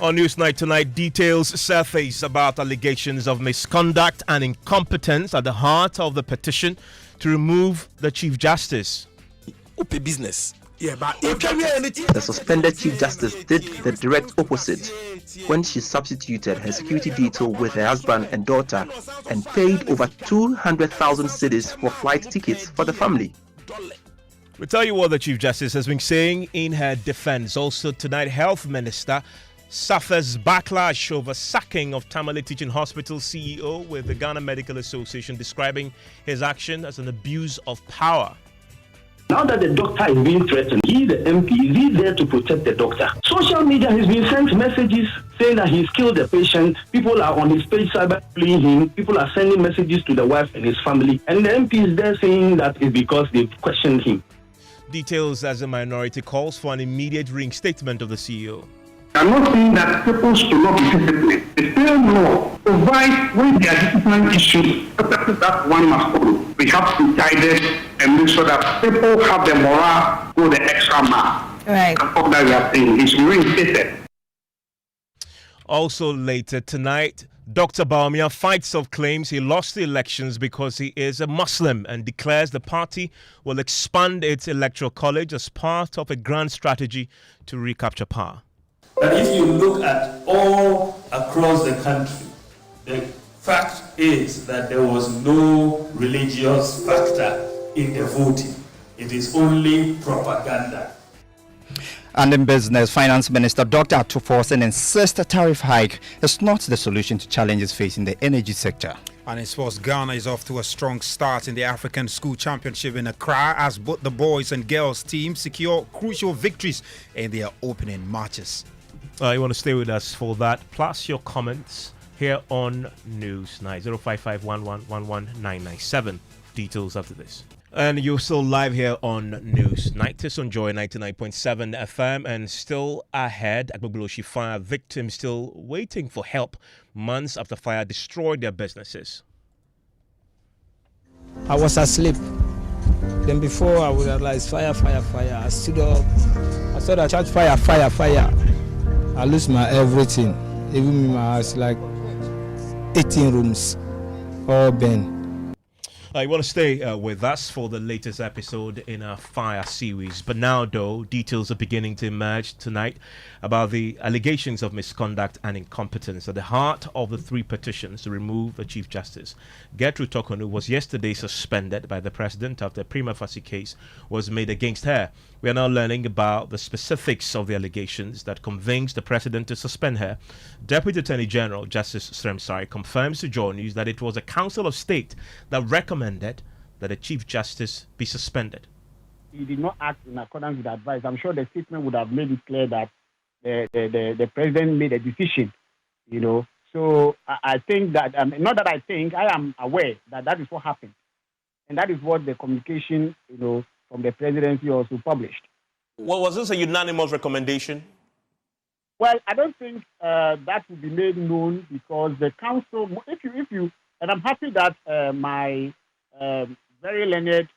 On Newsnight tonight, details surface about allegations of misconduct and incompetence at the heart of the petition to remove the Chief Justice. Business. The suspended Chief Justice did the direct opposite when she substituted her security detail with her husband and daughter and paid over 200,000 cedis for flight tickets for the family. We'll tell you what the Chief Justice has been saying in her defense. Also tonight, Health Minister suffers backlash over sacking of Tamale Teaching Hospital CEO, with the Ghana Medical Association describing his action as an abuse of power. Now that the doctor is being threatened, he, the MP, is he there to protect the doctor? Social media has been sent messages saying that he's killed the patient. People are on his page cyberbullying him. People are sending messages to the wife and his family. And the MP is there saying that it's because they've questioned him. Details as a minority calls for an immediate reinstatement of the CEO. I'm not saying that people should not be disciplined. The same law provides when there are disciplinary issues, that one must follow. We have to guide it and make sure that people have the morale, go the extra mile. Right. And all that we are saying is reinstated. Also later tonight, Dr. Bawumia fights off claims he lost the elections because he is a Muslim and declares the party will expand its electoral college as part of a grand strategy to recapture power. But if you look at all across the country, the fact is that there was no religious factor in the voting. It is only propaganda. And in business, Finance Minister Dr. Atuforsen insists a tariff hike is not the solution to challenges facing the energy sector. And in sports, Ghana is off to a strong start in the African School Championship in Accra as both the boys and girls teams secure crucial victories in their opening matches. You want to stay with us for that, plus your comments here on Newsnight. 05511119997. Details after this. And you're still live here on Newsnight. It's on Joy 99.7 FM, and still ahead, Agbogloshi fire victims still waiting for help months after fire destroyed their businesses. I was asleep. Then before I would realize fire. I stood up. I saw that church fire. I lose my everything. Even my house, like 18 rooms, all burned. You want to stay with us for the latest episode in our fire series. But now, though, details are beginning to emerge tonight about the allegations of misconduct and incompetence at the heart of the three petitions to remove the Chief Justice. Gertrude Tokonu was yesterday suspended by the President after a prima facie case was made against her. We are now learning about the specifics of the allegations that convinced the President to suspend her. Deputy Attorney General Justice Sremsari confirms to Joy News that it was a Council of State that recommended that the Chief Justice be suspended. He did not act in accordance with advice. I'm sure the statement would have made it clear that the President made a decision, So I think that, not that I think, I am aware that that is what happened. And that is what the communication, from the presidency also published. Well, was this a unanimous recommendation? Well, I don't think that will be made known because the council, if you, and I'm happy that my very learned,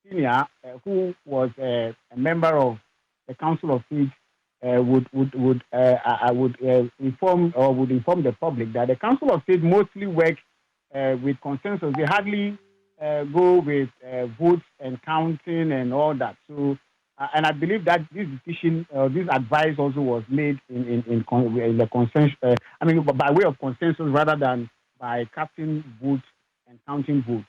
senior, who was a member of the Council of State, would inform the public that the Council of State mostly work with consensus. They hardly go with votes and counting and all that. So, and I believe that this decision, this advice also was made in the consensus. By way of consensus rather than by casting votes and counting votes.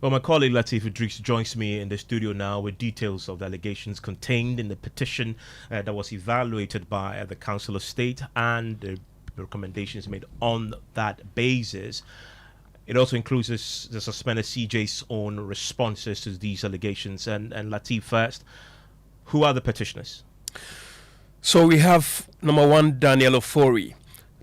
Well, my colleague Latif Idris joins me in the studio now with details of the allegations contained in the petition that was evaluated by the Council of State and the recommendations made on that basis. It also includes the suspended CJ's own responses to these allegations. And Latif, first, who are the petitioners? So we have number one, Daniel Ofori.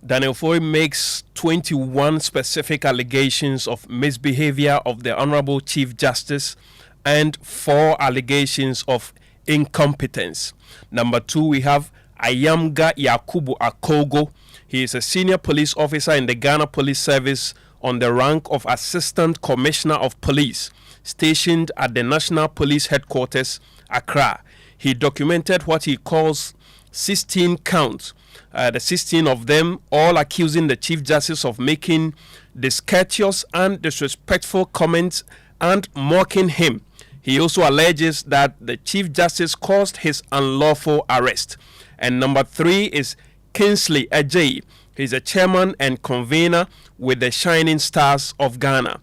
Daniel Ofori makes 21 specific allegations of misbehavior of the Honorable Chief Justice and 4 allegations of incompetence. Number 2, we have Ayamga Yakubu Akogo. He is a senior police officer in the Ghana Police Service on the rank of Assistant Commissioner of Police, stationed at the National Police Headquarters, Accra. He documented what he calls 16 counts. The 16 of them all accusing the Chief Justice of making discourteous and disrespectful comments and mocking him. He also alleges that the Chief Justice caused his unlawful arrest. And number 3 is Kingsley Ajayi. He's a chairman and convener with the Shining Stars of Ghana.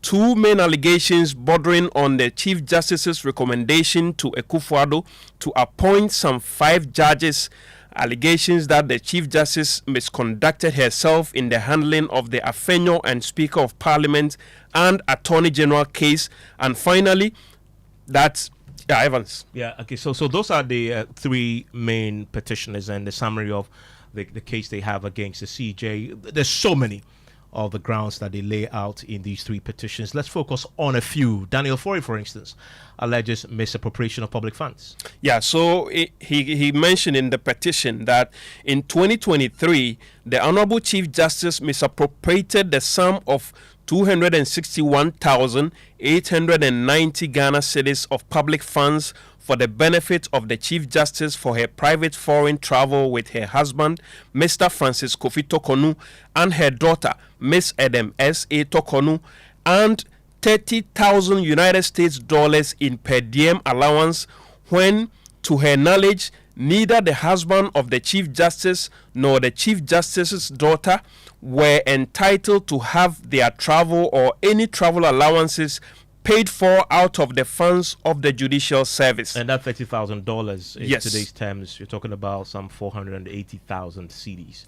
2 main allegations bordering on the Chief Justice's recommendation to Akufo-Addo to appoint some 5 judges. Allegations that the Chief Justice misconducted herself in the handling of the Afenyo and Speaker of Parliament and Attorney General case. And finally, that's Evans. Yeah, okay, so those are the 3 main petitioners and the summary of the case they have against the CJ. There's so many of the grounds that they lay out in these 3 petitions. Let's focus on a few. Daniel Forey, for instance, alleges misappropriation of public funds. Yeah, so he mentioned in the petition that in 2023, the Honorable Chief Justice misappropriated the sum of 261,890 Ghana cedis of public funds for the benefit of the Chief Justice for her private foreign travel with her husband, Mr. Francis Kofi Tokonu, and her daughter, Miss Edem S.A. Tokonu, and 30,000 United States dollars in per diem allowance when, to her knowledge, neither the husband of the Chief Justice nor the Chief Justice's daughter were entitled to have their travel or any travel allowances paid for out of the funds of the judicial service. And that $30,000 in Yes. today's terms, you're talking about some 480,000 cedis.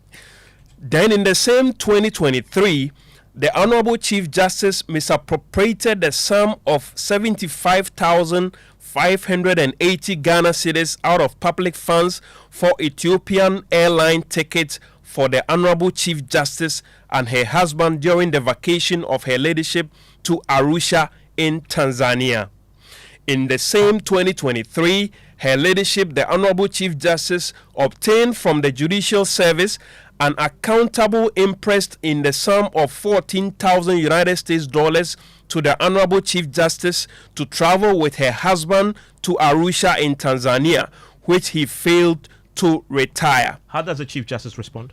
Then in the same 2023, the Honorable Chief Justice misappropriated the sum of 75,580 Ghana cedis out of public funds for Ethiopian airline tickets for the Honorable Chief Justice and her husband during the vacation of her ladyship to Arusha in Tanzania. In the same 2023, her ladyship, the Honorable Chief Justice, obtained from the Judicial Service an accountable imprest in the sum of 14,000 United States dollars to the Honorable Chief Justice to travel with her husband to Arusha in Tanzania, which he failed to retire. How does the Chief Justice respond?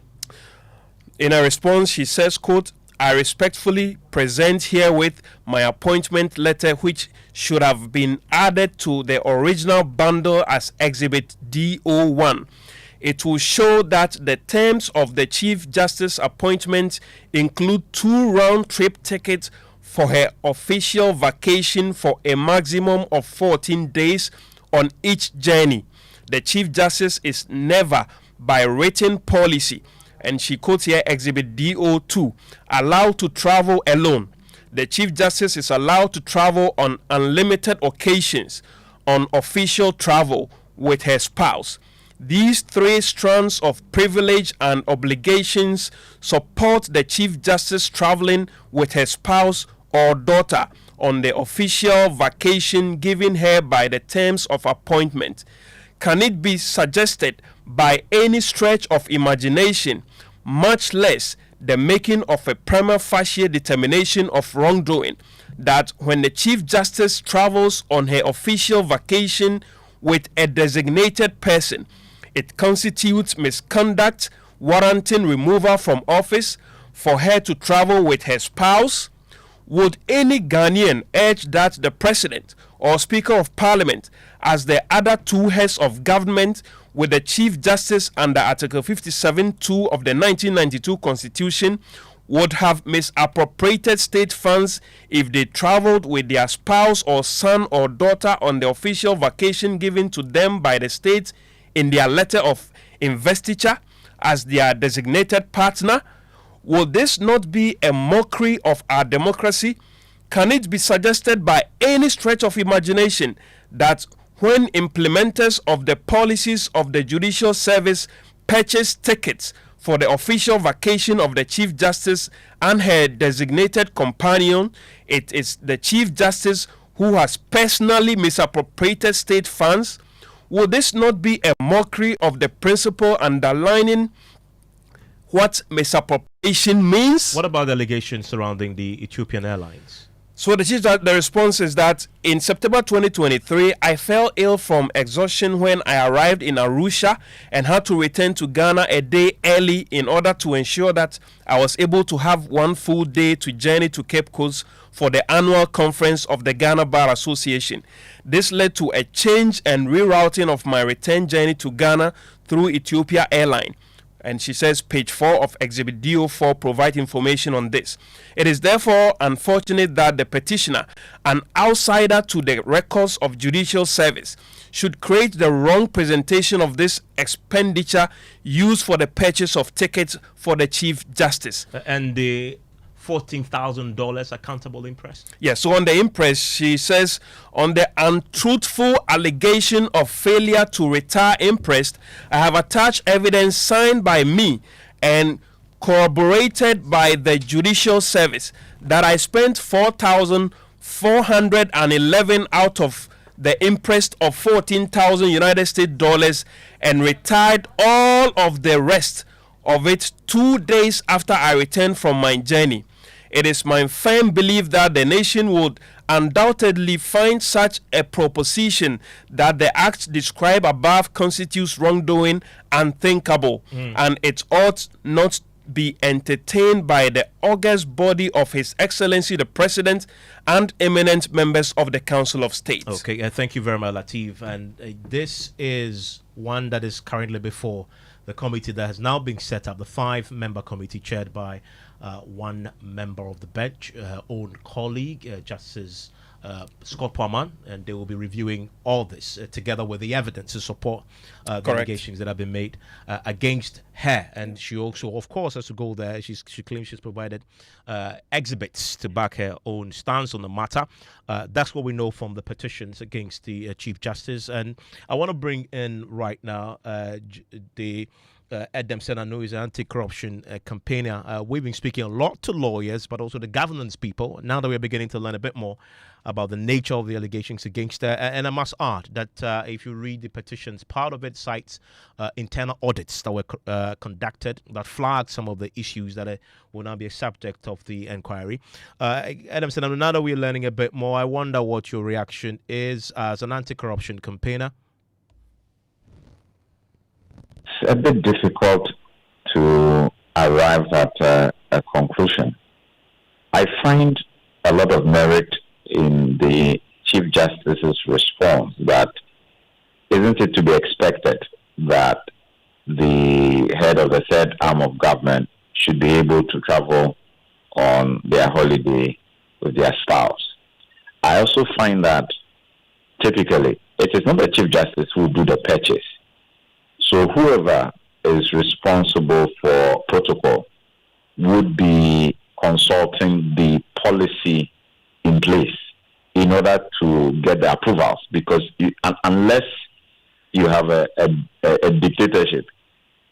In a response, she says, quote, I respectfully present herewith my appointment letter, which should have been added to the original bundle as Exhibit D01. It will show that the terms of the Chief Justice appointment include 2 round-trip tickets for her official vacation for a maximum of 14 days on each journey. The Chief Justice is never, by written policy, and she quotes here Exhibit D02, allowed to travel alone. The Chief Justice is allowed to travel on unlimited occasions on official travel with her spouse. These 3 strands of privilege and obligations support the Chief Justice traveling with her spouse or daughter on the official vacation given her by the terms of appointment. Can it be suggested by any stretch of imagination, much less the making of a prima facie determination of wrongdoing, that when the Chief Justice travels on her official vacation with a designated person, it constitutes misconduct warranting removal from office for her to travel with her spouse? Would any Ghanaian urge that the President or Speaker of Parliament, as the other 2 heads of government with the Chief Justice under Article 57(2) of the 1992 Constitution, would have misappropriated state funds if they traveled with their spouse or son or daughter on the official vacation given to them by the state in their letter of investiture as their designated partner? Will this not be a mockery of our democracy? Can it be suggested by any stretch of imagination that when implementers of the policies of the Judicial Service purchase tickets for the official vacation of the Chief Justice and her designated companion, it is the Chief Justice who has personally misappropriated state funds? Will this not be a mockery of the principle underlining what misappropriation means? What about the allegations surrounding the Ethiopian Airlines? So the response is that in September 2023, I fell ill from exhaustion when I arrived in Arusha and had to return to Ghana a day early in order to ensure that I was able to have one full day to journey to Cape Coast for the annual conference of the Ghana Bar Association. This led to a change and rerouting of my return journey to Ghana through Ethiopia Airline. And she says page 4 of Exhibit DO4 provide information on this. It is therefore unfortunate that the petitioner, an outsider to the records of judicial service, should create the wrong presentation of this expenditure used for the purchase of tickets for the Chief Justice. And the $14,000 accountable Imprest? Yes, so on the Imprest, she says, on the untruthful allegation of failure to retire Imprest, I have attached evidence signed by me and corroborated by the judicial service that I spent $4,411 out of the Imprest of 14,000 United States dollars and retired all of the rest of it 2 days after I returned from my journey. It is my firm belief that the nation would undoubtedly find such a proposition that the act described above constitutes wrongdoing unthinkable, and it ought not be entertained by the august body of His Excellency the President and eminent members of the Council of State. Okay, thank you very much, Lateef. And this is one that is currently before the committee that has now been set up, the 5-member committee chaired by one member of the bench, own colleague, Justice Scott Palman, and they will be reviewing all this together with the evidence to support the allegations that have been made against her. And she also, of course, has to go there. She claims she's provided exhibits to back her own stance on the matter. That's what we know from the petitions against the Chief Justice. And I want to bring in right now the Ed Dempsey, I know he's an anti-corruption campaigner. We've been speaking a lot to lawyers, but also the governance people. Now that we're beginning to learn a bit more about the nature of the allegations against her. And I must add that if you read the petitions, part of it cites internal audits that were conducted that flagged some of the issues that will now be a subject of the inquiry. Adamson, now that we're learning a bit more, I wonder what your reaction is as an anti-corruption campaigner. It's a bit difficult to arrive at a conclusion. I find a lot of merit in the Chief Justice's response that isn't it to be expected that the head of the third arm of government should be able to travel on their holiday with their spouse. I also find that typically it is not the Chief Justice who will do the purchase. So whoever is responsible for protocol would be consulting the policy in place in order to get the approvals, because unless you have a dictatorship,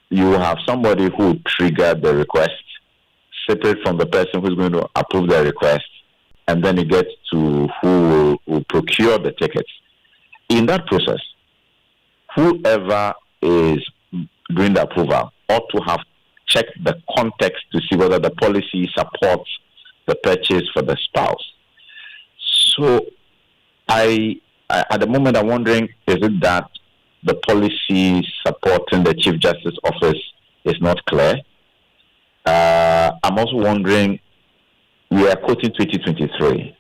you have somebody who will trigger the request separate from the person who's going to approve the request, and then it gets to who will procure the tickets. In that process, whoever is doing the approval ought to have checked the context to see whether the policy supports the purchase for the spouse. So at the moment, I'm wondering, is it that the policy supporting the Chief Justice office is not clear? I'm also wondering, we are quoting 2023.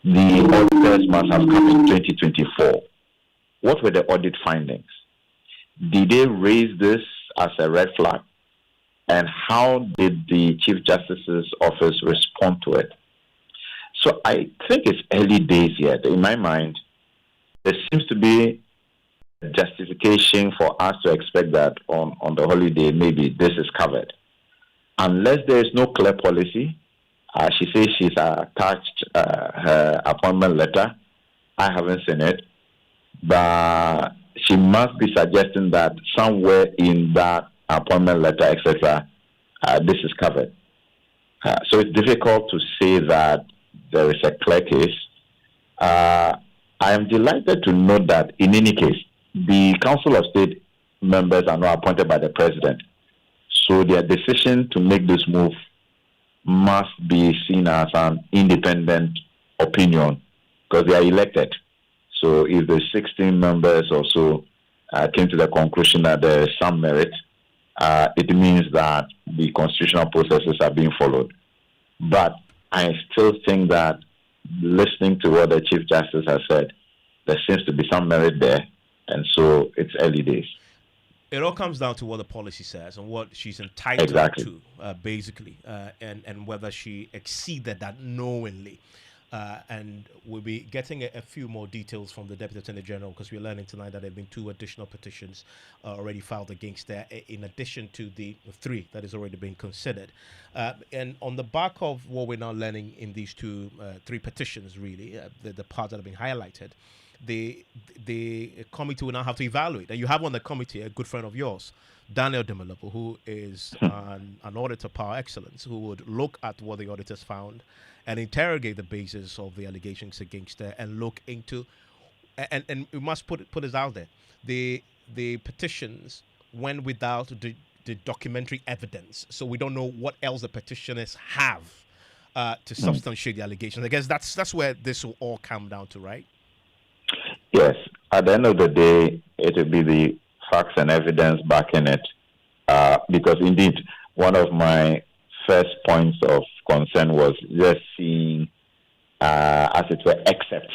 The auditors must have come in 2024. What were the audit findings? Did they raise this as a red flag? And how did the Chief Justice's office respond to it? So I think it's early days yet. In my mind, there seems to be a justification for us to expect that on the holiday, maybe this is covered. Unless there is no clear policy, she says she's attached her appointment letter. I haven't seen it. But she must be suggesting that somewhere in that appointment letter, etc., this is covered. So it's difficult to say that there is a clear case. I am delighted to note that in any case, the Council of State members are not appointed by the President. So their decision to make this move must be seen as an independent opinion because they are elected. So if the 16 members or so came to the conclusion that there is some merit, it means that the constitutional processes are being followed. But I still think that listening to what the Chief Justice has said, there seems to be some merit there, and so it's early days. It all comes down to what the policy says and what she's entitled to, basically, and whether she exceeded that knowingly. And we'll be getting a few more details from the Deputy Attorney General because we're learning tonight that there have been 2 additional petitions already filed against her, in addition to the 3 that is already being considered. And on the back of what we're now learning in these 3 petitions, really, the parts that have been highlighted, the committee will now have to evaluate. And you have on the committee a good friend of yours, Daniel Demelepo, who is an auditor par excellence, who would look at what the auditors found and interrogate the basis of the allegations against her and look into, and we must put this out there, the petitions went without the documentary evidence, so we don't know what else the petitioners have to substantiate the allegations. I guess that's where this will all come down to, right? Yes. At the end of the day, it will be the facts and evidence backing it, because indeed one of my first points of concern was just seeing, as it were, excerpts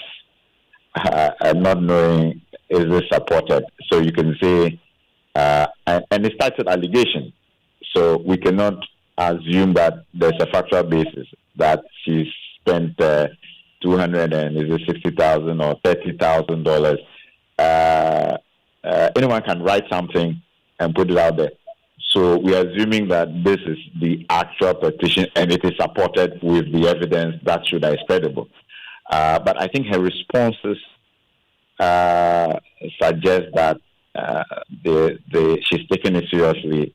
and not knowing is this supported. So you can say, and it starts with allegation. So we cannot assume that there's a factual basis that she spent $260,000 or $30,000. Anyone can write something and put it out there. So we are assuming that this is the actual petition and it is supported with the evidence that should is credible. But I think her responses suggest that she's taking it seriously.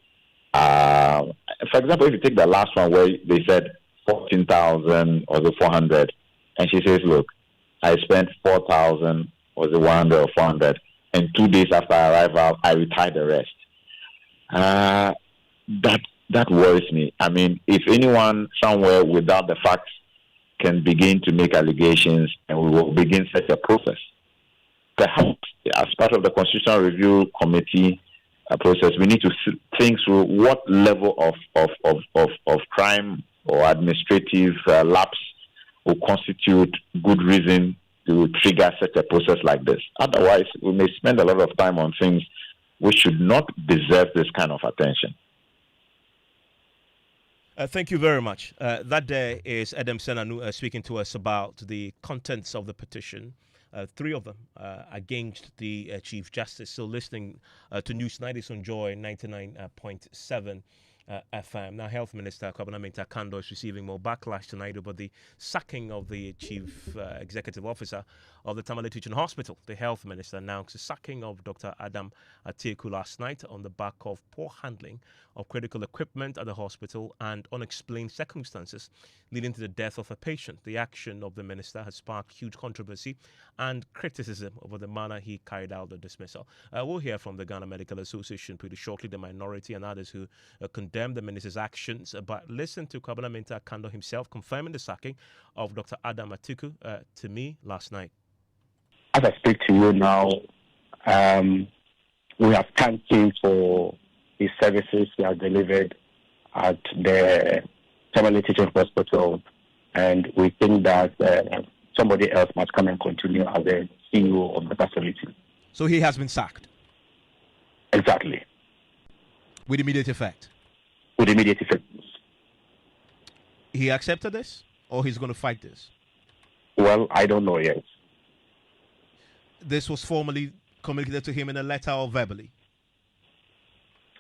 For example, if you take the last one where they said 14,000 or the 400, and she says, "Look, I spent 4,000 or the 100 or 400, and 2 days after arrival, I retired the rest." That worries me. I mean, if anyone somewhere without the facts can begin to make allegations, and we will begin such a process, perhaps as part of the Constitutional Review Committee process, we need to think through what level of crime or administrative lapse will constitute good reason to trigger such a process like this. Otherwise, we may spend a lot of time on things which should not deserve this kind of attention. Thank you very much. That day is Adam Senanu speaking to us about the contents of the petition, 3 of them against the Chief Justice. So listening to News 90 on Joy 99.7 FM. Now, Health Minister Kwabena Mintah Kando is receiving more backlash tonight over the sacking of the Chief Executive Officer of the Tamale Teaching Hospital. The Health Minister announced the sacking of Dr. Adam Atiku last night on the back of poor handling of critical equipment at the hospital and unexplained circumstances leading to the death of a patient. The action of the minister has sparked huge controversy and criticism over the manner he carried out the dismissal. We'll hear from the Ghana Medical Association pretty shortly, the minority and others who condemn the minister's actions. But listen to Kwabena Mintah Kando himself confirming the sacking of Dr. Adam Atiku to me last night. As I speak to you now, we have thanked him for the services he has delivered at the Tamale Teaching Hospital, and we think that somebody else must come and continue as the CEO of the facility. So he has been sacked? Exactly. With immediate effect? With immediate effect. He accepted this, or he's going to fight this? Well, I don't know yet. This was formally communicated to him in a letter or verbally?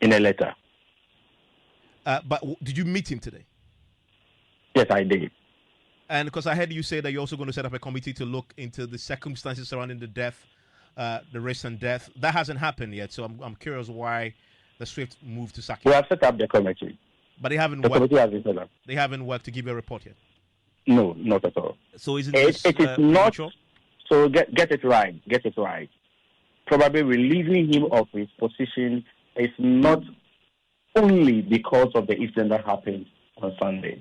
In a letter. But did you meet him today? Yes, I did. And because I heard you say that you're also going to set up a committee to look into the circumstances surrounding the death, the recent death. That hasn't happened yet, so I'm curious why the swift move to sack him. We have set up the committee. But they haven't the worked. Committee has been set up. They haven't worked to give you a report yet? No, not at all. So is it is not. premature? So get it right. Get it right. Probably relieving him of his position is not only because of the incident that happened on Sunday.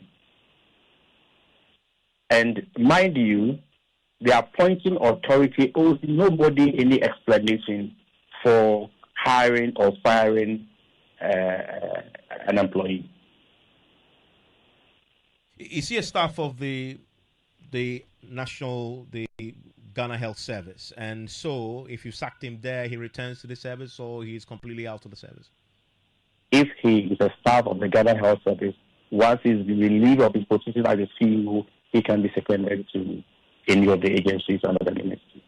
And mind you, the appointing authority owes nobody any explanation for hiring or firing an employee. Is he a staff of the Ghana Health Service? And so if you sacked him there, he returns to the service, or he's completely out of the service? If he is a staff of the Ghana Health Service, once he's relieved of his position as a CEO, he can be seconded to any of the agencies under the ministry.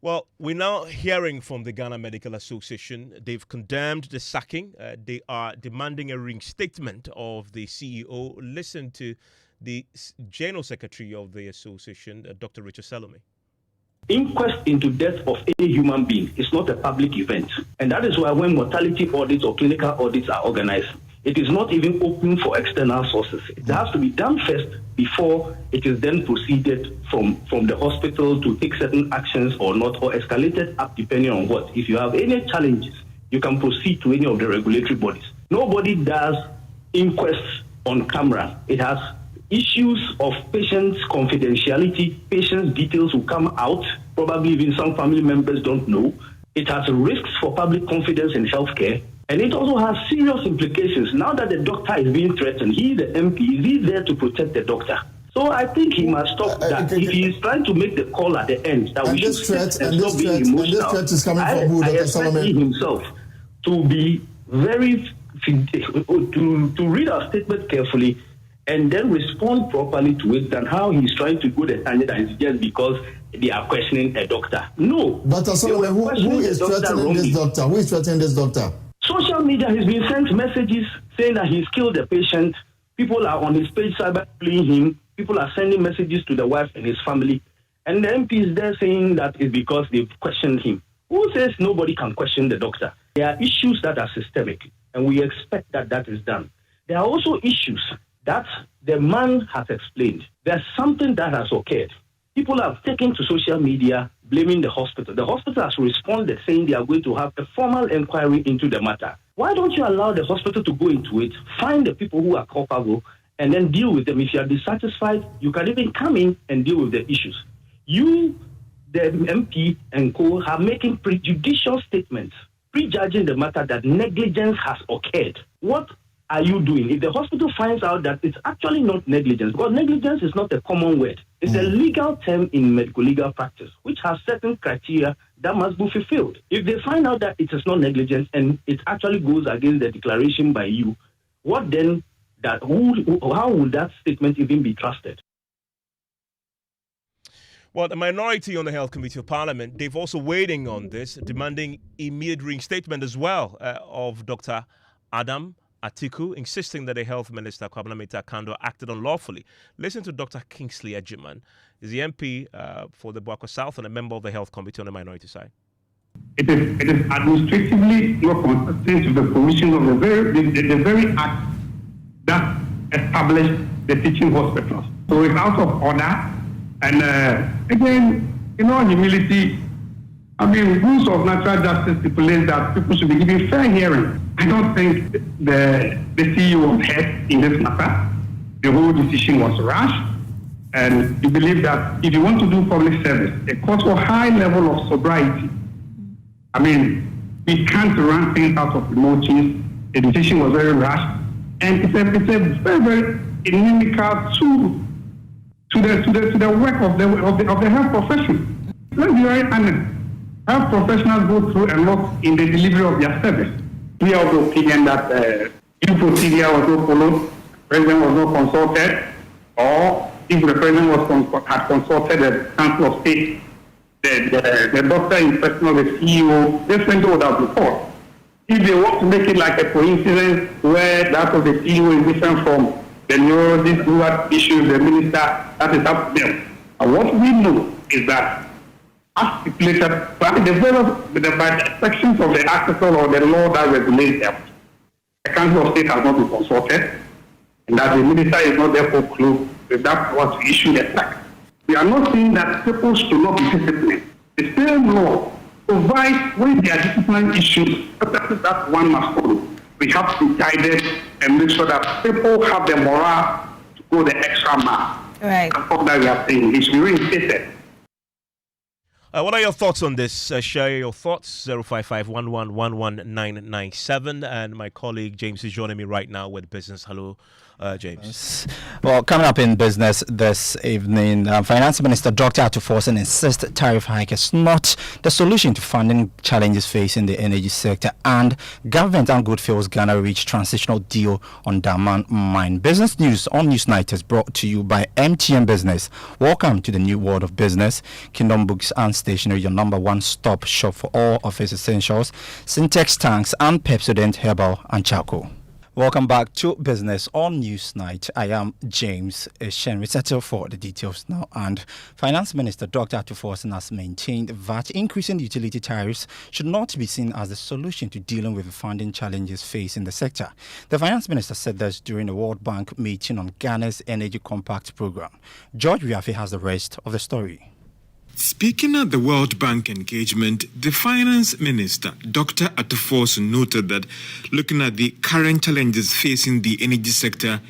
Well, we're now hearing from the Ghana Medical Association. They've condemned the sacking. They are demanding a reinstatement of the CEO. Listen to the General Secretary of the Association, Dr. Richard Salome. Inquest into death of any human being is not a public event. And that is why when mortality audits or clinical audits are organized, it is not even open for external sources. It has to be done first before it is then proceeded from the hospital to take certain actions or not, or escalated up depending on what. If you have any challenges, you can proceed to any of the regulatory bodies. Nobody does inquests on camera. It has issues of patients' confidentiality. Patients' details will come out. Probably even some family members don't know. It has risks for public confidence in healthcare. And it also has serious implications. Now that the doctor is being threatened, he, the MP, is he there to protect the doctor? So I think he must stop that. If he is trying to make the call at the end, that we should sit and stop being emotional. I expect he himself to be very, to read our statement carefully and then respond properly to it than how he's trying to go the tangent and it's just because they are questioning a doctor. No. Dr. Solomon, who is threatening this doctor? Who is threatening this doctor? Social media has been sent messages saying that he's killed the patient. People are on his page cyberbullying him. People are sending messages to the wife and his family. And the MP is there saying that it's because they've questioned him. Who says nobody can question the doctor? There are issues that are systemic, and we expect that that is done. There are also issues that the man has explained. There's something that has occurred. People have taken to social media blaming the hospital. The hospital has responded saying they are going to have a formal inquiry into the matter. Why don't you allow the hospital to go into it, find the people who are culpable, and then deal with them? If you are dissatisfied, you can even come in and deal with the issues. You, the MP and co, are making prejudicial statements, prejudging the matter that negligence has occurred. What are you doing? If the hospital finds out that it's actually not negligence, because negligence is not a common word, it's a legal term in medical legal practice, which has certain criteria that must be fulfilled. If they find out that it is not negligence and it actually goes against the declaration by you, what then? How would that statement even be trusted? Well, the minority on the Health Committee of Parliament, they've also waiting on this, demanding immediate reinstatement as well of Dr. Adam Atiku, insisting that the Health Minister, Kwabena Mintah-Kando, acted unlawfully. Listen to Dr. Kingsley Ejiman. He's the MP for the Boako South and a member of the Health Committee on the minority side. It is administratively not consistent with the provisions of the very act that established the teaching hospitals. So it's out of order. And again, in all humility, rules of natural justice stipulate that people should be given fair hearing. I don't think the CEO was heard in this matter. The whole decision was rash. And we believe that if you want to do public service, it calls for high level of sobriety. We can't run things out of emotions. The decision was very rash. And it's a very, very inimical to the work of the health profession. Let's be very honest. Health professionals go through a lot in the delivery of their service. We are of the opinion that due procedure was not followed, the president was not consulted, or if the president had consulted the Council of State, the doctor in person of the CEO, this went would have report. If they want to make it like a coincidence where that of the CEO is different from the neurologist who had issues, the minister, that is up to them. And what we know is that, as stipulated by the sections of the article or the law that regulates them, the Council of State has not been consulted, and that the minister is not therefore close with that power to issue the tax. We are not saying that people should not be disciplined. The same law provides when there are discipline issues, that one must follow. We have to be guided and make sure that people have the morale to go the extra mile. Right. That's all that we are saying. It should be reinstated. What are your thoughts on this? Share your thoughts. 055-1111-997. And my colleague James is joining me right now with business. Hello, James. Well, coming up in business this evening, Finance Minister Dr. Atuforsen insists tariff hike is not the solution to funding challenges facing the energy sector, and government and Goldfields Ghana reached transitional deal on Diamond Mine. Business news on Newsnight is brought to you by MTN Business. Welcome to the new world of business. Kingdom Books and Stationery, your number one stop shop for all office essentials, Syntex tanks and Pepsodent herbal and charcoal. Welcome back to Business on Newsnight. I am James Shen. We settle for the details now. And Finance Minister Dr. Atuforsen has maintained that increasing utility tariffs should not be seen as the solution to dealing with the funding challenges facing the sector. The Finance Minister said this during the World Bank meeting on Ghana's Energy Compact program. George Riafe has the rest of the story. Speaking at the World Bank engagement, the Finance Minister, Dr. Atuforsen, noted that looking at the current challenges facing the energy sector,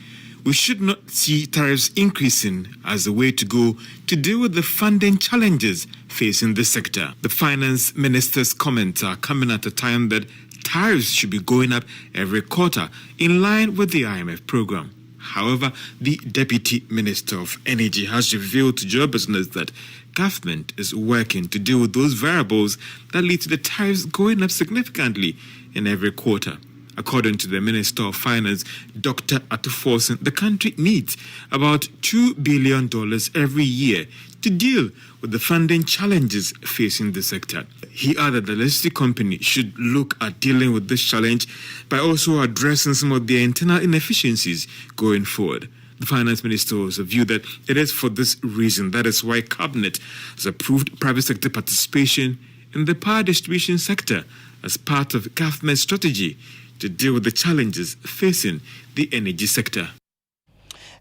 we should not see tariffs increasing as the way to go to deal with the funding challenges facing the sector. The Finance Minister's comments are coming at a time that tariffs should be going up every quarter in line with the IMF program. However, the Deputy Minister of Energy has revealed to Joe Business that government is working to deal with those variables that lead to the tariffs going up significantly in every quarter. According to the Minister of Finance, Dr. Atuforsen, the country needs about $2 billion every year to deal with the funding challenges facing the sector. He added the electricity company should look at dealing with this challenge by also addressing some of their internal inefficiencies going forward. The Finance Minister also viewed that it is for this reason that is why Cabinet has approved private sector participation in the power distribution sector as part of government strategy to deal with the challenges facing the energy sector.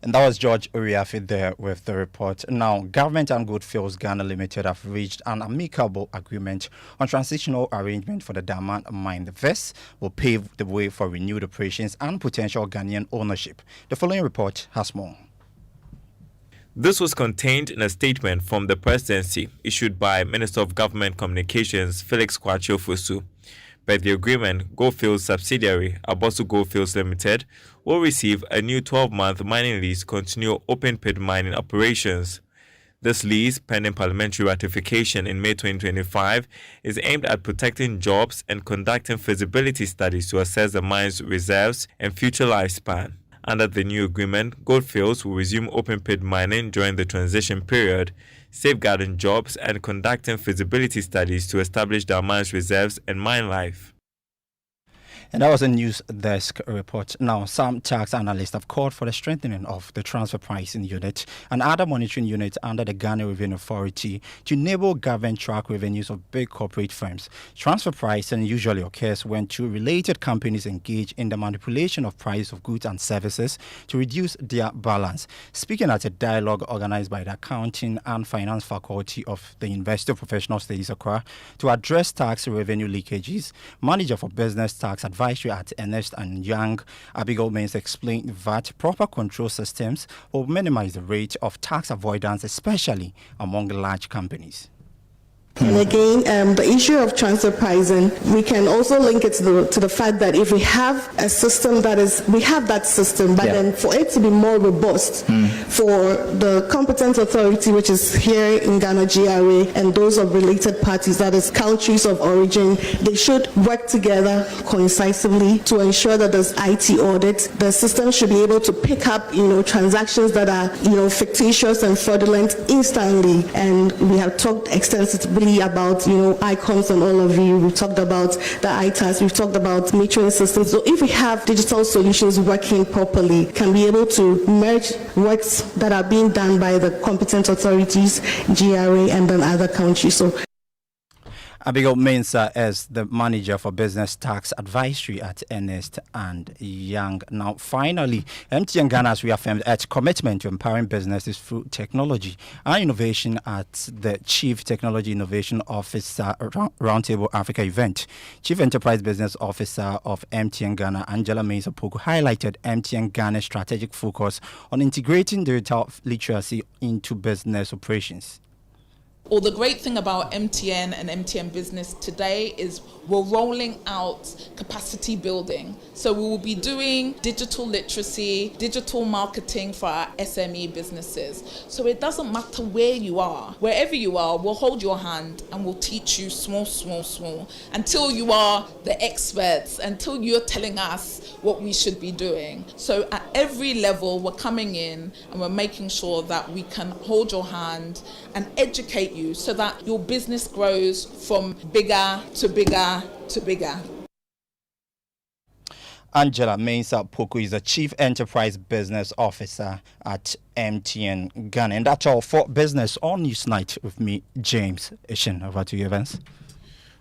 And that was George Uriafi there with the report. Now, Government and Goldfields Ghana Limited have reached an amicable agreement on transitional arrangement for the Diamond Mine. This will pave the way for renewed operations and potential Ghanaian ownership. The following report has more. This was contained in a statement from the presidency issued by Minister of Government Communications Felix Kwakye-Ofosu. Per the agreement, Goldfields subsidiary Abosu Goldfields Limited will receive a new 12-month mining lease to continue open-pit mining operations. This lease, pending parliamentary ratification in May 2025, is aimed at protecting jobs and conducting feasibility studies to assess the mine's reserves and future lifespan. Under the new agreement, Goldfields will resume open-pit mining during the transition period, safeguarding jobs and conducting feasibility studies to establish the mine's reserves and mine life. And that was a news desk report. Now, some tax analysts have called for the strengthening of the transfer pricing unit and other monitoring units under the Ghana Revenue Authority to enable government track revenues of big corporate firms. Transfer pricing usually occurs when two related companies engage in the manipulation of price of goods and services to reduce their balance. Speaking at a dialogue organized by the Accounting and Finance Faculty of the University of Professional Studies, Accra, to address tax revenue leakages, Manager for Business Tax Advisory at Ernst & Young, Abigail Mains, explained that proper control systems will minimize the rate of tax avoidance, especially among large companies. And again, the issue of transfer pricing, we can also link it to the fact that if we have a system we have that system, but then for it to be more robust, for the competent authority, which is here in Ghana, GRA, and those of related parties, that is countries of origin, they should work together coincisively to ensure that there's IT audit. The system should be able to pick up, transactions that are, fictitious and fraudulent instantly. And we have talked extensively about icons and all of you. We've talked about the ITAS, we've talked about metering systems. So if we have digital solutions working properly, can be able to merge works that are being done by the competent authorities, GRA, and then other countries. So Abigail Mensah is the manager for business tax advisory at Ernst and Young. Now, finally, MTN Ghana has reaffirmed its commitment to empowering businesses through technology and innovation at the Chief Technology Innovation Officer Roundtable Africa event. Chief Enterprise Business Officer of MTN Ghana, Angela Misappropriation, highlighted MTN Ghana's strategic focus on integrating digital literacy into business operations. Well, the great thing about MTN and MTN Business today is we're rolling out capacity building. So we will be doing digital literacy, digital marketing for our SME businesses. So it doesn't matter where you are. Wherever you are, we'll hold your hand and we'll teach you small, until you are the experts, until you're telling us what we should be doing. So at every level, we're coming in and we're making sure that we can hold your hand and educate you so that your business grows from bigger to bigger to bigger. Angela Misappropriation is the Chief Enterprise Business Officer at MTN Ghana. And that's all for Business on Newsnight with me, James Ishin. Over to you, Evans.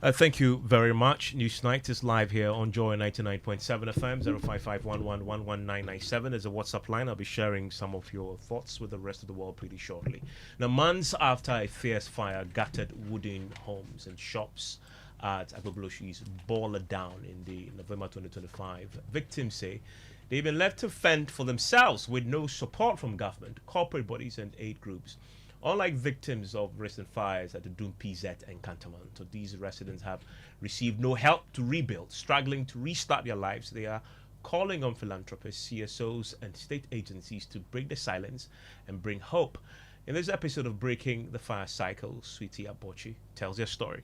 Thank you very much. Newsnight is live here on Joy 99.7 FM, 05511111997 is a WhatsApp line. I'll be sharing some of your thoughts with the rest of the world pretty shortly. Now, months after a fierce fire gutted wooden homes and shops at Agbogloshi's Baller Down in the November 2025, victims say they've been left to fend for themselves with no support from government, corporate bodies and aid groups. Unlike victims of recent fires at the Doom PZ and Cantonment, so these residents have received no help to rebuild, struggling to restart their lives. They are calling on philanthropists, CSOs, and state agencies to break the silence and bring hope. In this episode of Breaking the Fire Cycle, Sweetie Abochi tells their story.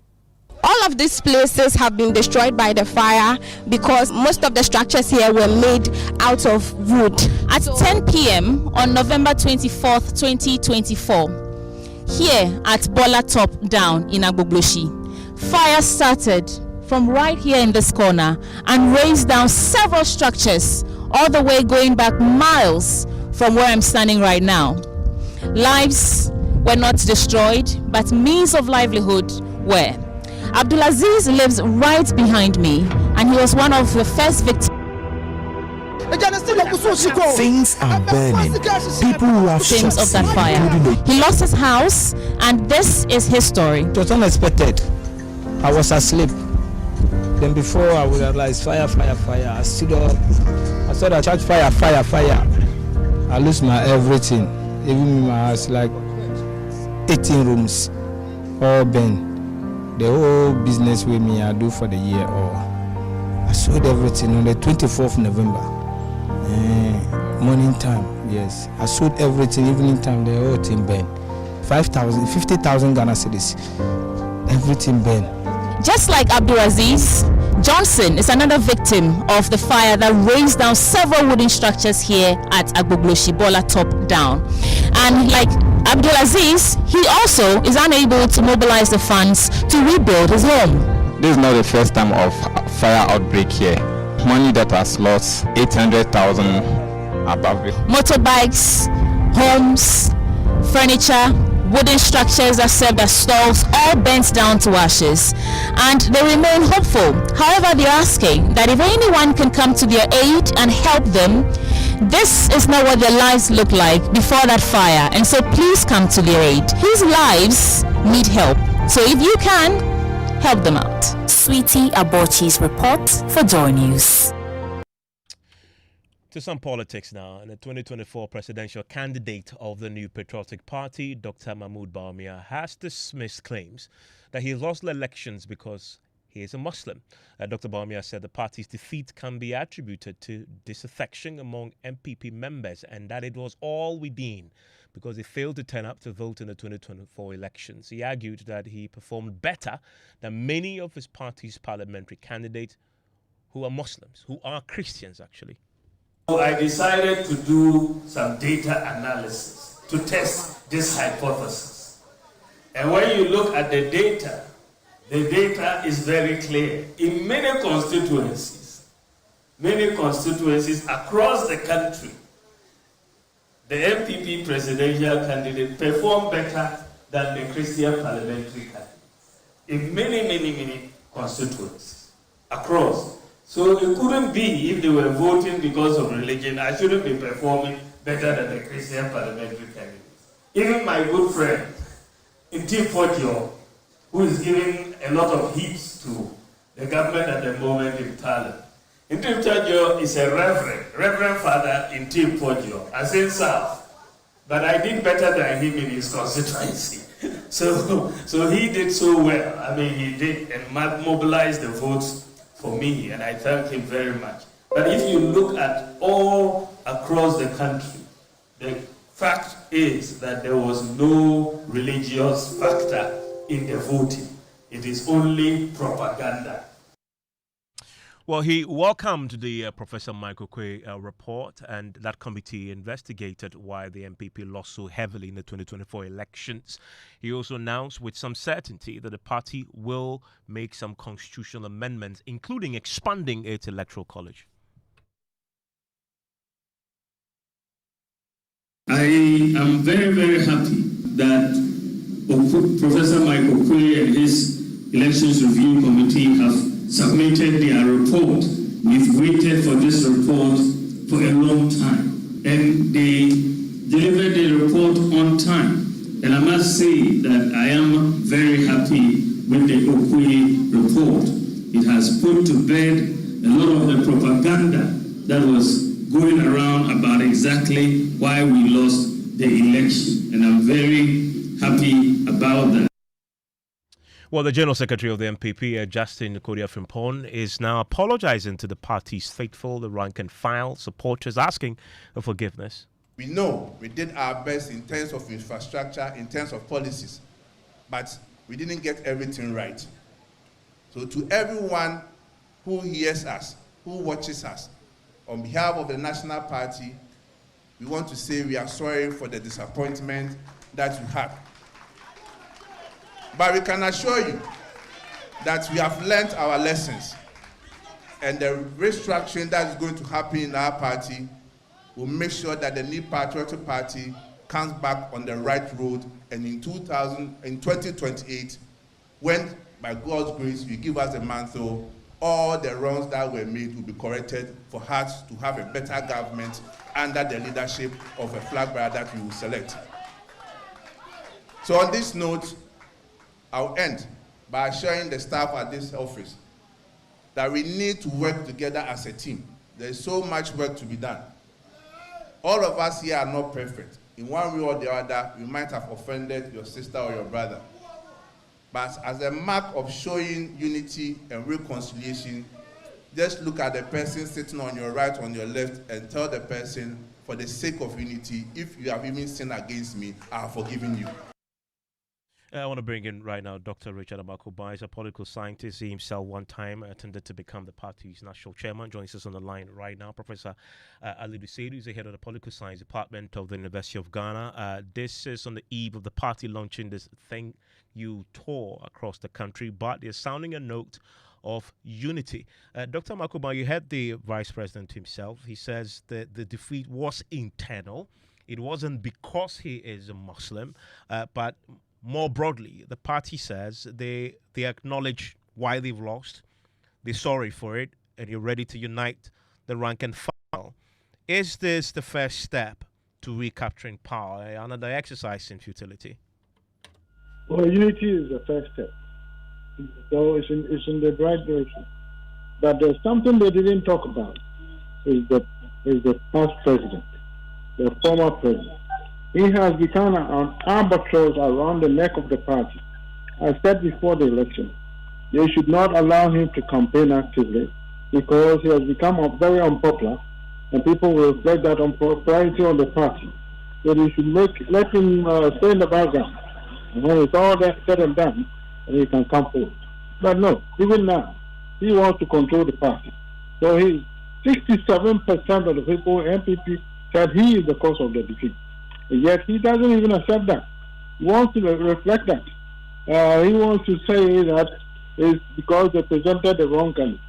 All of these places have been destroyed by the fire because most of the structures here were made out of wood. At 10 p.m. on November 24th, 2024, here at Bola Top Down in Agbogloshi, fire started from right here in this corner and raised down several structures all the way going back miles from where I'm standing right now. Lives were not destroyed, but means of livelihood were. Abdulaziz lives right behind me, and he was one of the first victims. Things are burning. People who have victims of that fire. He lost his house, and this is his story. It was unexpected. I was asleep. Then before I would realize fire. I stood up. I saw the church fire. I lose my everything. Even in my house, like 18 rooms, all burned. The whole business with me I do for the year, or I sold everything on the 24th of November. Morning time, yes. I sold everything, evening time, the whole thing burned. 50,000 Ghana cedis. Everything burned. Just like Abdulaziz, Johnson is another victim of the fire that raised down several wooden structures here at Agbogloshi Bola Top Down. And like Abdulaziz, he also is unable to mobilize the funds to rebuild his home. This is not the first time of fire outbreak here. Money that has lost 800,000 above it. Motorbikes, homes, furniture, wooden structures that served as stalls all burnt down to ashes, and they remain hopeful. However, they're asking that if anyone can come to their aid and help them, this is not what their lives looked like before that fire, and so please come to their aid. These lives need help, so if you can, help them out. Sweetie Abochi's report for Joy News. To some politics now, and the 2024 presidential candidate of the New Patriotic Party, Dr. Mahmoud Bawumia, has dismissed claims that he lost the elections because he is a Muslim. Dr. Bawumia said the party's defeat can be attributed to disaffection among MPP members and that it was all within because they failed to turn up to vote in the 2024 elections. He argued that he performed better than many of his party's parliamentary candidates who are Muslims, who are Christians actually. I decided to do some data analysis to test this hypothesis. And when you look at the data is very clear. In many constituencies across the country, the MPP presidential candidate performed better than the Christian parliamentary candidate. in many constituencies across. So it couldn't be if they were voting because of religion, I shouldn't be performing better than the Christian parliamentary candidates. Even my good friend, Intim Podio, who is giving a lot of heat to the government at the moment in Thailand. Intim Podio is a Reverend Father Intim Podio, as in South. But I did better than him in his constituency. So he did so well. I mean, he did and mobilized the votes for me, and I thank him very much. But if you look at all across the country, the fact is that there was no religious factor in the voting. It is only propaganda. Well, he welcomed the Professor Michael Quay report, and that committee investigated why the MPP lost so heavily in the 2024 elections. He also announced with some certainty that the party will make some constitutional amendments, including expanding its electoral college. I am very happy that Professor Michael Quay and his Elections Review Committee have submitted their report. We've waited for this report for a long time, and they delivered the report on time. And I must say that I am very happy with the Okwe report. It has put to bed a lot of the propaganda that was going around about exactly why we lost the election, and I'm very happy about that. Well, the General Secretary of the MPP, Justin Kodia Frimpong, is now apologizing to the party's faithful, the rank and file supporters, asking for forgiveness. We know we did our best in terms of infrastructure, in terms of policies, but we didn't get everything right. So to everyone who hears us, who watches us, on behalf of the National Party, we want to say we are sorry for the disappointment that you had. But we can assure you that we have learned our lessons, and the restructuring that is going to happen in our party will make sure that the new patriotic party comes back on the right road, and in 2028, when by God's grace you give us a mantle, all the wrongs that were made will be corrected for us to have a better government under the leadership of a flag bearer that we will select. So on this note, I'll end by assuring the staff at this office that we need to work together as a team. There is so much work to be done. All of us here are not perfect. In one way or the other, we might have offended your sister or your brother. But as a mark of showing unity and reconciliation, just look at the person sitting on your right, on your left, and tell the person, for the sake of unity, if you have even sinned against me, I have forgiven you. I want to bring in right now Dr. Richard Amakoba. He's a political scientist. He himself one time attempted to become the party's national chairman. Joins us on the line right now. Professor Ali Dusedu is the head of the political science department of the University of Ghana. This is on the eve of the party launching this Thank You tour across the country, but they're sounding a note of unity. Dr. Amakoba, you heard the vice president himself. He says that the defeat was internal. It wasn't because he is a Muslim, but more broadly, the party says they acknowledge why they've lost, they're sorry for it, and you're ready to unite the rank and file. Is this the first step to recapturing power, another exercise in futility? Well, unity is the first step. So it's in the right direction. But there's something they didn't talk about, is the past president, the former president. He has become an albatross around the neck of the party. I said before the election, they should not allow him to campaign actively because he has become very unpopular, and people will reflect that unpopularity on the party. So they should let him stay in the background. And when it's all said and done, then he can come forward. But no, even now, he wants to control the party. So 67% of the people, MPP, said he is the cause of the defeat. And yet he doesn't even accept that. He wants to reflect that. He wants to say that it's because they presented the wrong candidate.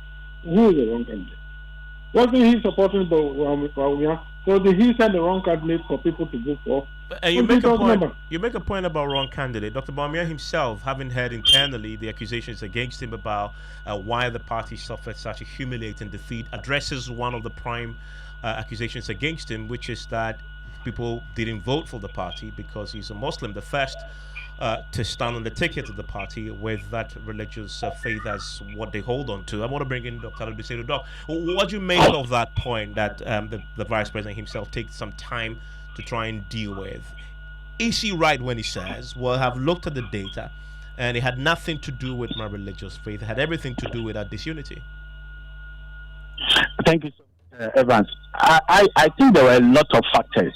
Who is the wrong candidate? Wasn't he supporting Bawumia? So did he send the wrong candidate for people to vote for? And you make a point. You make a point about wrong candidate. Dr. Bawumia himself, having heard internally the accusations against him about why the party suffered such a humiliating defeat, addresses one of the prime accusations against him, which is that people didn't vote for the party because he's a Muslim, the first to stand on the ticket of the party with that religious faith as what they hold on to. I want to bring in Dr. Aludisedu. Doc, what do you make of that point that the Vice President himself takes some time to try and deal with? Is he right when he says, well, I've looked at the data and it had nothing to do with my religious faith, it had everything to do with our disunity? Thank you, Evans. I think there were a lot of factors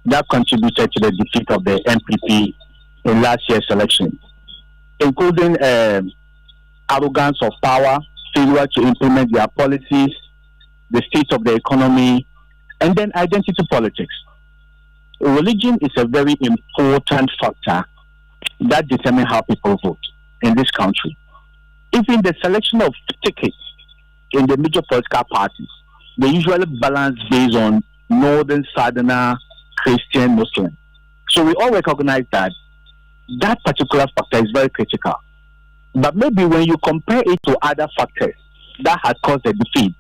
that contributed to the defeat of the MPP in last year's election, including arrogance of power, failure to implement their policies, the state of the economy, and then identity politics. Religion is a very important factor that determines how people vote in this country. Even the selection of tickets in the major political parties, they usually balance based on northern, southerner, Christian, Muslim. So we all recognize that that particular factor is very critical. But maybe when you compare it to other factors that had caused the defeat,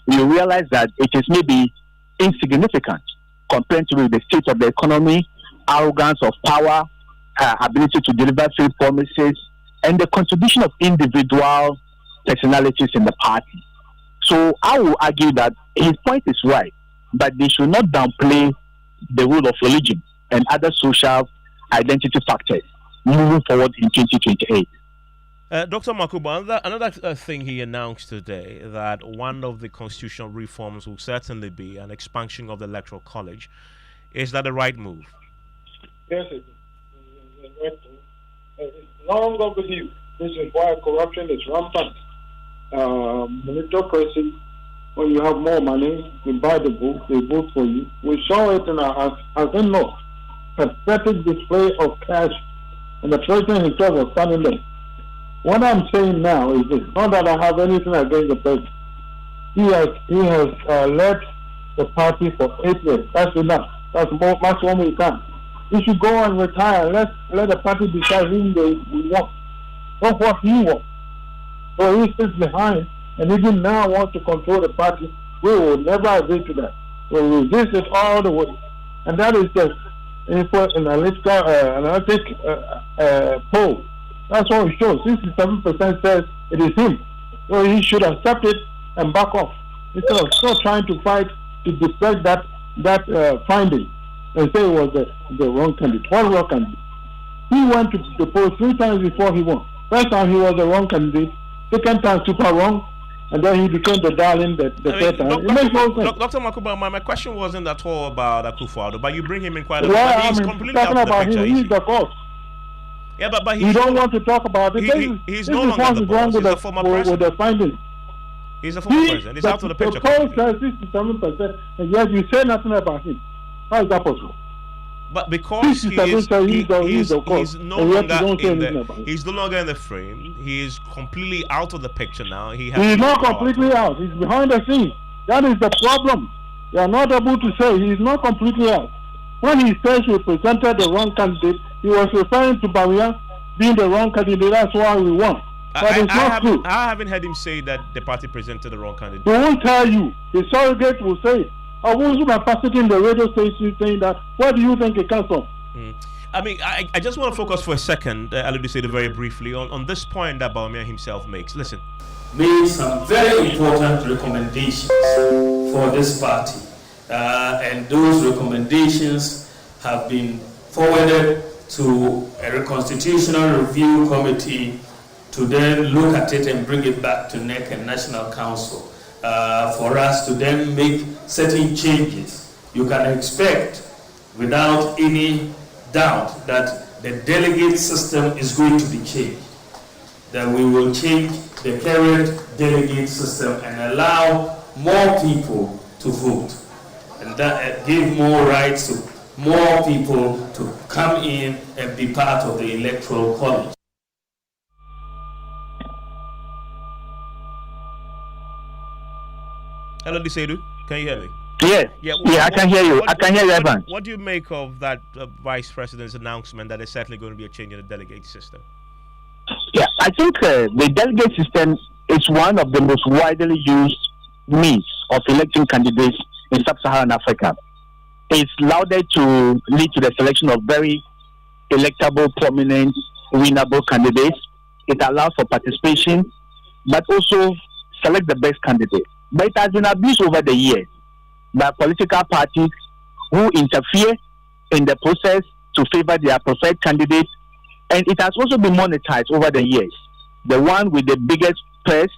you realize that it is maybe insignificant compared to the state of the economy, arrogance of power, ability to deliver failed promises, and the contribution of individual personalities in the party. So I will argue that his point is right, but they should not downplay the role of religion and other social identity factors moving forward in 2028. Dr. Makuba, another thing he announced today, that one of the constitutional reforms will certainly be an expansion of the Electoral College. Is that the right move? Yes, it is. It's long overdue. This is why corruption is rampant. Meritocracy, when you have more money, you buy the vote, they vote for you. We saw it in our as pathetic display of cash, and the president himself was standing there. What I'm saying now is this: not that I have anything against the president. He has led the party for 8 years. That's enough. That's more we can. He should go and retire. Let the party decide whom they want, not what he wants. So he sits behind, and even now wants to control the party. We will never agree to that. We will resist it all the way, and that is just an analytic poll. That's what it shows. 67% says it is him. So he should accept it and back off instead of still trying to fight to deflect that finding and say it was the wrong candidate. What wrong candidate? He went to the poll 3 times before he won. First time he was the wrong candidate. Second time super wrong. And then he became the darling the third time. Dr. Makuba, my question wasn't at all about Akufo-Addo, but you bring him in quite a bit. Well, He's completely talking out of the about picture. him. He's the cause. Yeah, but you don't want to talk about it. He's no longer the boss. He's a former president. With the findings. He's a former president. He's out of the picture. The poll says 67%, and yet you say nothing about him. How is that possible? But because he's no longer in the frame, he is completely out of the picture now. He's not completely out. He's behind the scenes. That is the problem. You are not able to say he's not completely out. When he says he presented the wrong candidate, he was referring to Bawumia being the wrong candidate. That's why we won. But it's not true. I haven't heard him say that the party presented the wrong candidate. He won't tell you. His surrogate will say it. I was passing in the radio station saying that. Where do you think it comes from? I mean, I just want to focus for a second, Aludisedu, very briefly, on this point that Bawumia himself makes. Listen. Made some very important recommendations for this party. And those recommendations have been forwarded to a constitutional review committee to then look at it and bring it back to NEC and National Council. For us to then make certain changes. You can expect, without any doubt, that the delegate system is going to be changed. That we will change the current delegate system and allow more people to vote. And that give more rights to more people to come in and be part of the Electoral College. Hello, Aludisedu. Can you hear me? Yes. I can hear you. I can hear you, Evan. What do you make of that Vice President's announcement that there's certainly going to be a change in the delegate system? Yeah, I think the delegate system is one of the most widely used means of electing candidates in sub-Saharan Africa. It's lauded to lead to the selection of very electable, prominent, winnable candidates. It allows for participation, but also select the best candidate. But it has been abused over the years by political parties who interfere in the process to favor their preferred candidates, and it has also been monetized over the years. The one with the biggest purse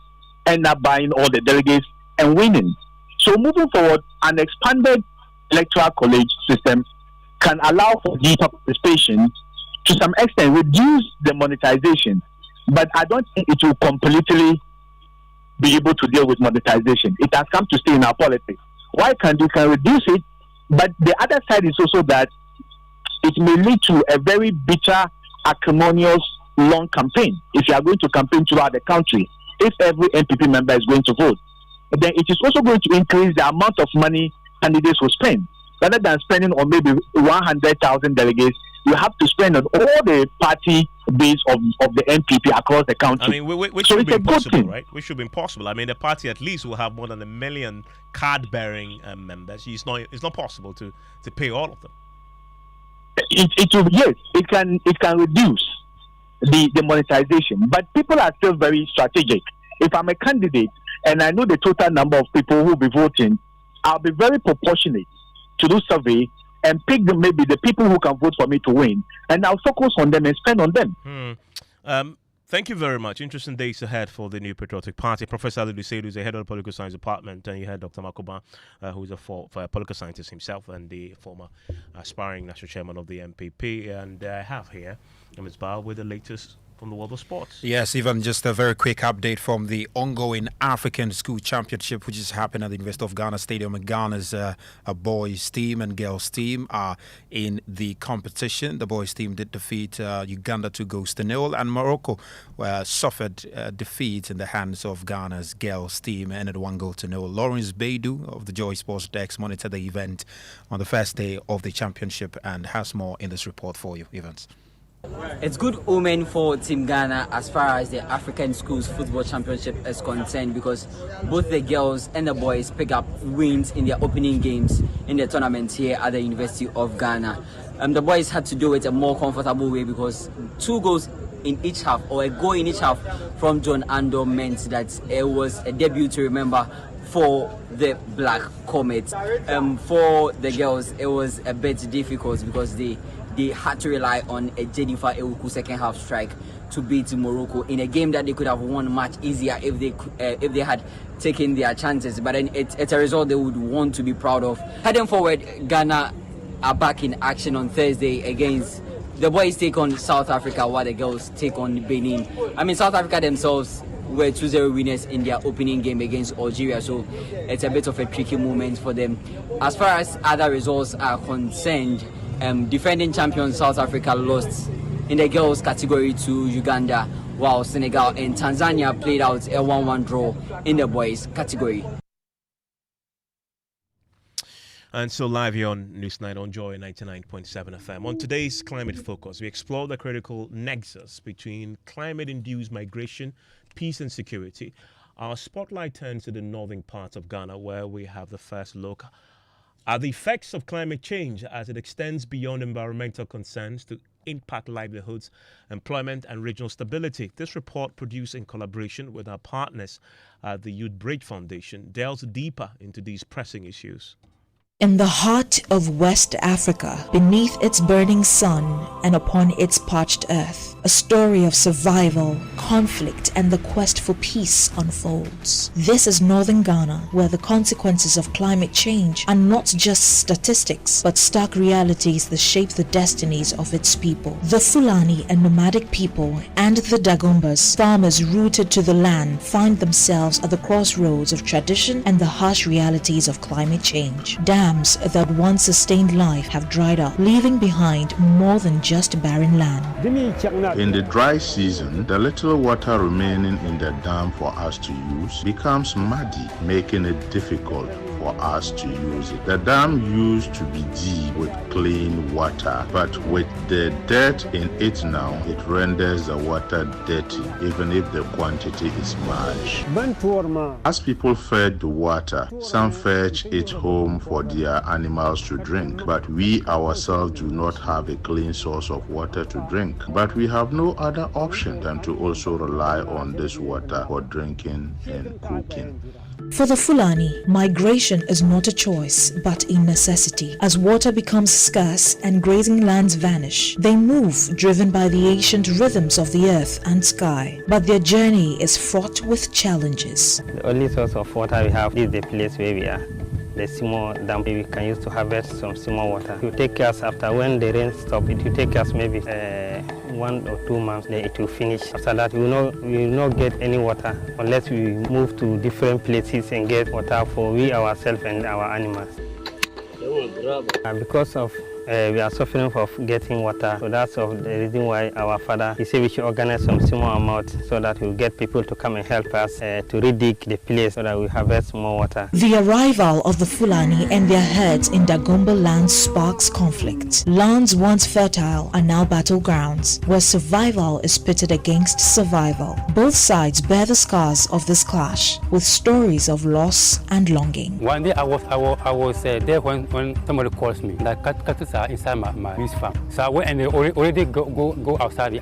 end up buying all the delegates and winning. So moving forward, an expanded electoral college system can allow for deeper participation, to some extent reduce the monetization, but I don't think it will completely be able to deal with monetization. It has come to stay in our politics. Why can't we can reduce it? But the other side is also that it may lead to a very bitter, acrimonious, long campaign. If you are going to campaign throughout the country, if every MPP member is going to vote, then it is also going to increase the amount of money candidates will spend. Rather than spending on maybe 100,000 delegates, you have to spend on all the party base of the MPP across the country. I mean, which should be impossible, right? Which should be impossible. I mean, the party at least will have more than 1 million card-bearing members. It's not possible to pay all of them. It will, yes, it can reduce the monetization, but people are still very strategic. If I'm a candidate and I know the total number of people who will be voting, I'll be very proportionate to do survey and pick maybe the people who can vote for me to win, and I'll focus on them and spend on them. Thank you very much. Interesting days ahead for the New Patriotic Party. Professor Ali Lusedu is the head of the Political Science Department, and you had Dr. Makoba, who is a political scientist himself and the former aspiring national chairman of the MPP. And I have here Ms. Bao with the latest from the world of sports. Yes, even just a very quick update from the ongoing African School Championship, which is happening at the University of Ghana Stadium. Ghana's boys team and girls team are in the competition. The boys team did defeat Uganda 2-0, and Morocco suffered defeat in the hands of Ghana's girls team, ended 1-0. Lawrence Baidu of the Joy Sports Desk monitored the event on the first day of the championship and has more in this report for you, Evans. It's good omen for Team Ghana as far as the African Schools Football Championship is concerned, because both the girls and the boys pick up wins in their opening games in the tournament here at the University of Ghana. The boys had to do it a more comfortable way because 2 goals in each half, or a goal in each half from John Ando, meant that it was a debut to remember for the Black Comets. For the girls, it was a bit difficult because they had to rely on a Jennifer Ewuku second half strike to beat Morocco in a game that they could have won much easier if they had taken their chances. But then it's a result they would want to be proud of. Heading forward, Ghana are back in action on Thursday against the boys take on South Africa while the girls take on Benin. I mean, South Africa themselves were 2-0 winners in their opening game against Algeria, so it's a bit of a tricky moment for them. As far as other results are concerned, defending champion South Africa lost in the girls category to Uganda, while Senegal and Tanzania played out a 1-1 draw in the boys category. And so live here on Newsnight on Joy 99.7 FM. On today's Climate Focus, we explore the critical nexus between climate-induced migration, peace and security. Our spotlight turns to the northern parts of Ghana, where we have the first look at the effects of climate change as it extends beyond environmental concerns to impact livelihoods, employment and regional stability. This report, produced in collaboration with our partners at the Youth Bridge Foundation, delves deeper into these pressing issues. In the heart of West Africa, beneath its burning sun and upon its parched earth, a story of survival, conflict, and the quest for peace unfolds. This is northern Ghana, where the consequences of climate change are not just statistics, but stark realities that shape the destinies of its people. The Fulani and nomadic people and the Dagombas, farmers rooted to the land, find themselves at the crossroads of tradition and the harsh realities of climate change. Dams that once sustained life have dried up, leaving behind more than just barren land. In the dry season, the little water remaining in the dam for us to use becomes muddy, making it difficult for us to use it. The dam used to be deep with clean water, but with the dirt in it now, it renders the water dirty, even if the quantity is much. As people fetch the water, some fetch it home for their animals to drink, but we ourselves do not have a clean source of water to drink. But we have no other option than to also rely on this water for drinking and cooking. For the Fulani, migration is not a choice but a necessity. As water becomes scarce and grazing lands vanish, they move driven by the ancient rhythms of the earth and sky. But their journey is fraught with challenges. The only source of water we have is the place where we are. The small dam we can use to harvest some small water. It will take us, after when the rain stops, it will take us maybe 1 or 2 months, then it will finish. After that, we will not get any water unless we move to different places and get water for we ourselves and our animals. Because of we are suffering of getting water, so that's the reason why our father, he said we should organize some small amount so that we'll get people to come and help us to redig the place so that we harvest more water. The arrival of the Fulani and their herds in Dagomba land sparks conflict. Lands once fertile are now battlegrounds, where survival is pitted against survival. Both sides bear the scars of this clash, with stories of loss and longing. One day I was there when somebody calls me that cattle are inside my beef farm. So I went and they already go outside the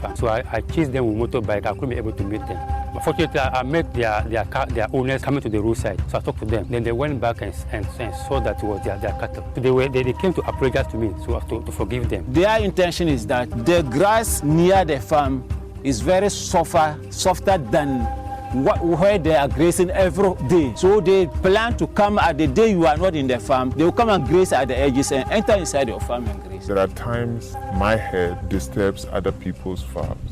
farm. So I chased them with motorbike. I couldn't be able to meet them. But fortunately, I met their owners coming to the roadside. So I talked to them. Then they went back and saw that it was their cattle. So they came to apologize to me, so to forgive them. Their intention is that the grass near the farm is very softer than where they are grazing every day. So they plan to come at the day you are not in the farm. They will come and graze at the edges and enter inside your farm and graze. There are times my herd disturbs other people's farms.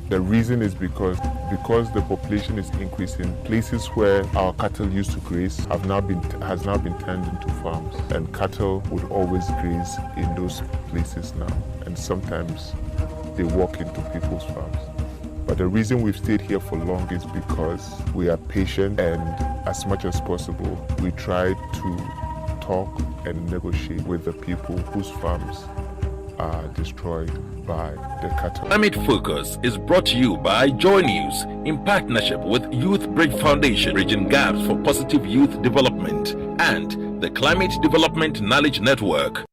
The reason is because the population is increasing. Places where our cattle used to graze has now been turned into farms, and cattle would always graze in those places now. And sometimes they walk into people's farms. But the reason we've stayed here for long is because we are patient, and as much as possible, we try to talk and negotiate with the people whose farms are destroyed by the cattle. Climate Focus is brought to you by Joy News in partnership with Youth Bridge Foundation, Bridging Gaps for Positive Youth Development, and the Climate Development Knowledge Network.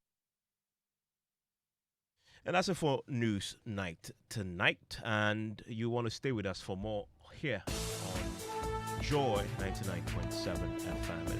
And that's it for News Night tonight. And you want to stay with us for more here on Joy 99.7 FM.